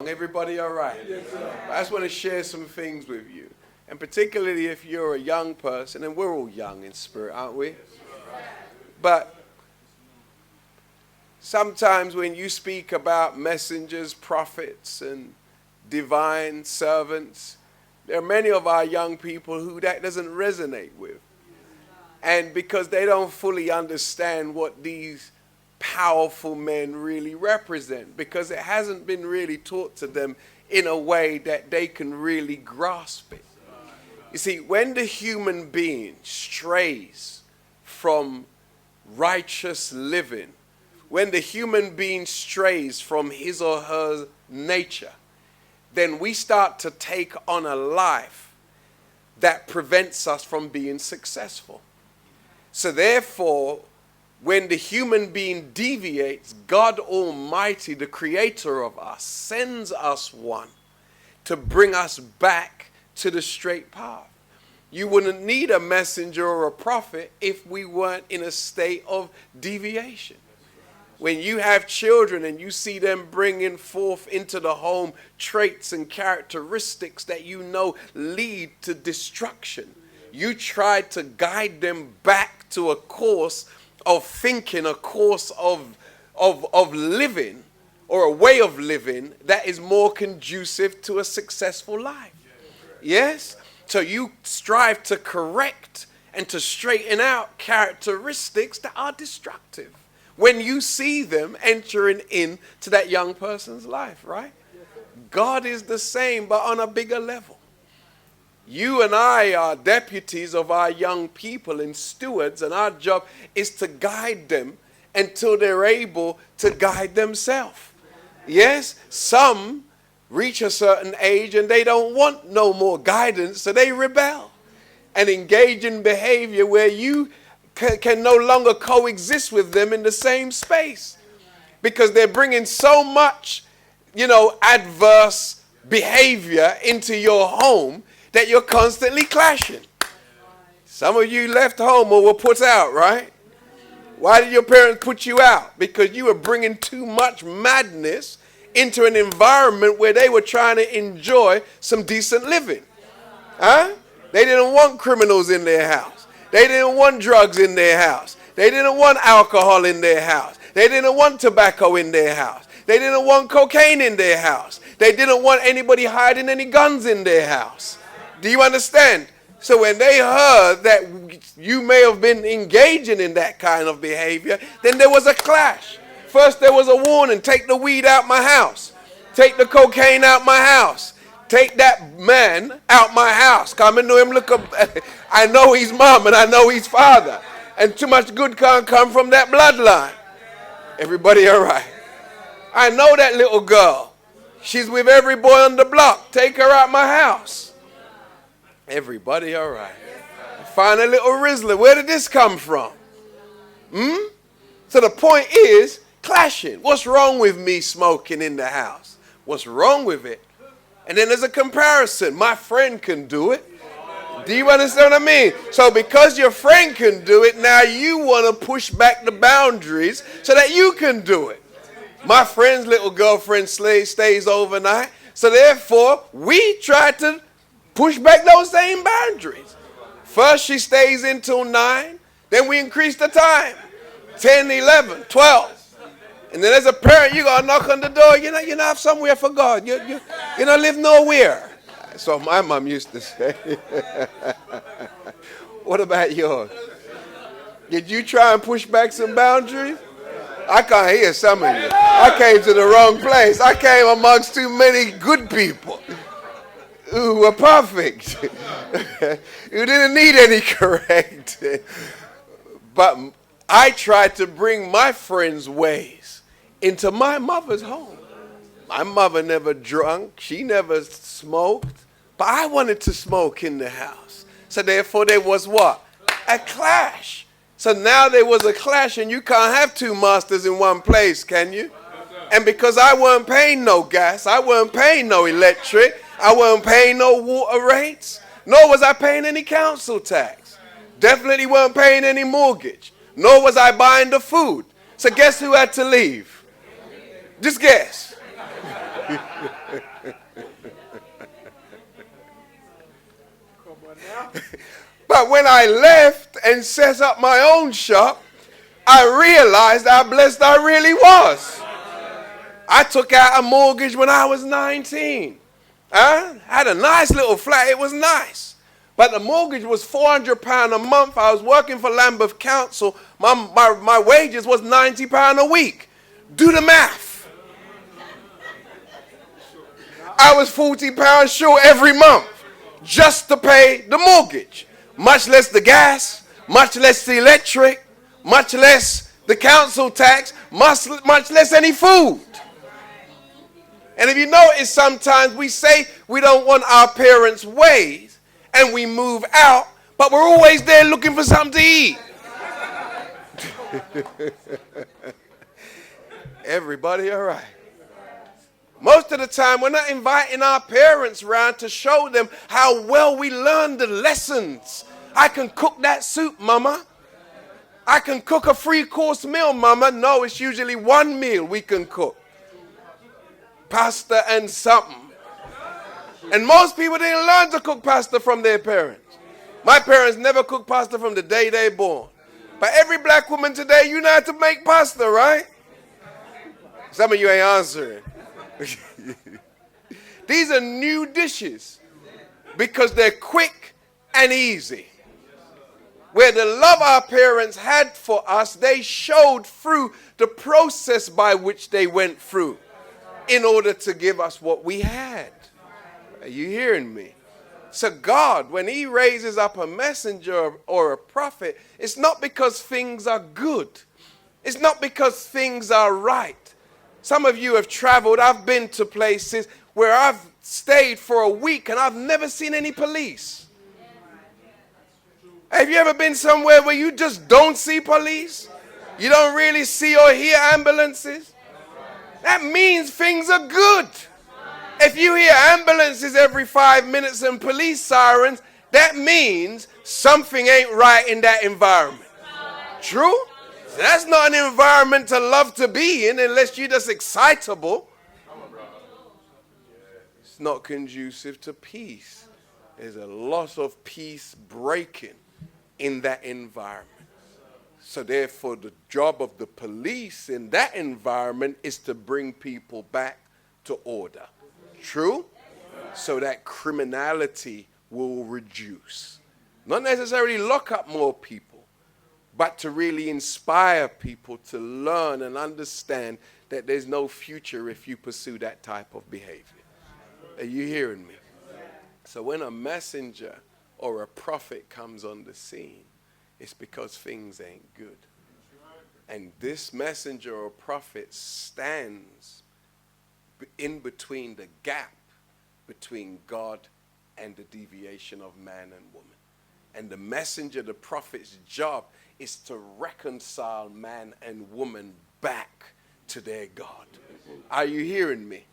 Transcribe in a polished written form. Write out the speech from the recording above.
long. Everybody all right? I just want to share some things with you. And particularly if you're a young person, and we're all young in spirit, aren't we? But sometimes when you speak about messengers, prophets, and divine servants, there are many of our young people who that doesn't resonate with. And because they don't fully understand what these powerful men really represent, because it hasn't been really taught to them in a way that they can really grasp it. You see, when the human being strays from righteous living, when the human being strays from his or her nature, then we start to take on a life that prevents us from being successful. So therefore, when the human being deviates, God Almighty, the creator of us, sends us one to bring us back to the straight path. You wouldn't need a messenger or a prophet if we weren't in a state of deviation. When you have children and you see them bringing forth into the home traits and characteristics that you know lead to destruction, you try to guide them back to a course of thinking, a course of living, or a way of living that is more conducive to a successful life. Yes? So you strive to correct and to straighten out characteristics that are destructive when you see them entering into that young person's life, right? God is the same, but on a bigger level. You and I are deputies of our young people and stewards, and our job is to guide them until they're able to guide themselves. Yes, some reach a certain age and they don't want no more guidance, so they rebel and engage in behavior where you can no longer coexist with them in the same space because they're bringing so much, adverse behavior into your home that you're constantly clashing. Some of you left home or were put out, right? Why did your parents put you out? Because you were bringing too much madness into an environment where they were trying to enjoy some decent living. Huh? They didn't want criminals in their house. They didn't want drugs in their house. They didn't want alcohol in their house. They didn't want tobacco in their house. They didn't want cocaine in their house. They didn't want anybody hiding any guns in their house. Do you understand? So when they heard that you may have been engaging in that kind of behavior, then there was a clash. First there was a warning, take the weed out my house. Take the cocaine out my house. Take that man out my house. Come and know him, look up. I know he's mom and I know he's father. And too much good can't come from that bloodline. Everybody all right? I know that little girl. She's with every boy on the block. Take her out my house. Everybody all right? Find a little Rizzler. Where did this come from? So the point is clashing. What's wrong with me smoking in the house? What's wrong with it? And then there's a comparison. My friend can do it. Do you understand what I mean? So because your friend can do it, now you want to push back the boundaries so that you can do it. My friend's little girlfriend stays overnight. So therefore, we try to push back those same boundaries. First she stays until 9. Then we increase the time. 10, 11, 12. And then as a parent, you got to knock on the door. You're not somewhere for God. You don't live nowhere. So my mom used to say. What about yours? Did you try and push back some boundaries? I can't hear some of you. I came to the wrong place. I came amongst too many good people who were perfect. Who didn't need any correcting. But I tried to bring my friends' ways into my mother's home. My mother never drunk. She never smoked. But I wanted to smoke in the house. So therefore there was what? A clash. So now there was a clash and you can't have two masters in one place, can you? And because I weren't paying no gas, I weren't paying no electric, I weren't paying no water rates, nor was I paying any council tax. Definitely weren't paying any mortgage, nor was I buying the food. So guess who had to leave? Just guess. But when I left and set up my own shop, I realized how blessed I really was. I took out a mortgage when I was 19. Had a nice little flat. It was nice. But the mortgage was £400 a month. I was working for Lambeth Council. My wages was £90 a week. Do the math. I was £40 short every month just to pay the mortgage. Much less the gas, much less the electric, much less the council tax, much less any food. And if you notice, sometimes we say we don't want our parents' ways and we move out, but we're always there looking for something to eat. Everybody all right? Most of the time, we're not inviting our parents around to show them how well we learned the lessons. I can cook that soup, mama. I can cook a 3-course meal, mama. No, it's usually one meal we can cook. Pasta and something. And most people didn't learn to cook pasta from their parents. My parents never cooked pasta from the day they born. But every black woman today, you know how to make pasta, right? Some of you ain't answering. These are new dishes because they're quick and easy. Where the love our parents had for us, they showed through the process by which they went through in order to give us what we had. Are you hearing me? So God, when he raises up a messenger or a prophet, it's not because things are good. It's not because things are right. Some of you have traveled. I've been to places where I've stayed for a week and I've never seen any police. Have you ever been somewhere where you just don't see police? You don't really see or hear ambulances? That means things are good. If you hear ambulances every 5 minutes and police sirens, that means something ain't right in that environment. True? That's not an environment to love to be in unless you're just excitable. It's not conducive to peace. There's a lot of peace breaking in that environment. So therefore, the job of the police in that environment is to bring people back to order. True? So that criminality will reduce. Not necessarily lock up more people, but to really inspire people to learn and understand that there's no future if you pursue that type of behavior. Are you hearing me? So when a messenger or a prophet comes on the scene, it's because things ain't good. And this messenger or prophet stands in between the gap between God and the deviation of man and woman. And the messenger, the prophet's job is to reconcile man and woman back to their God. Are you hearing me?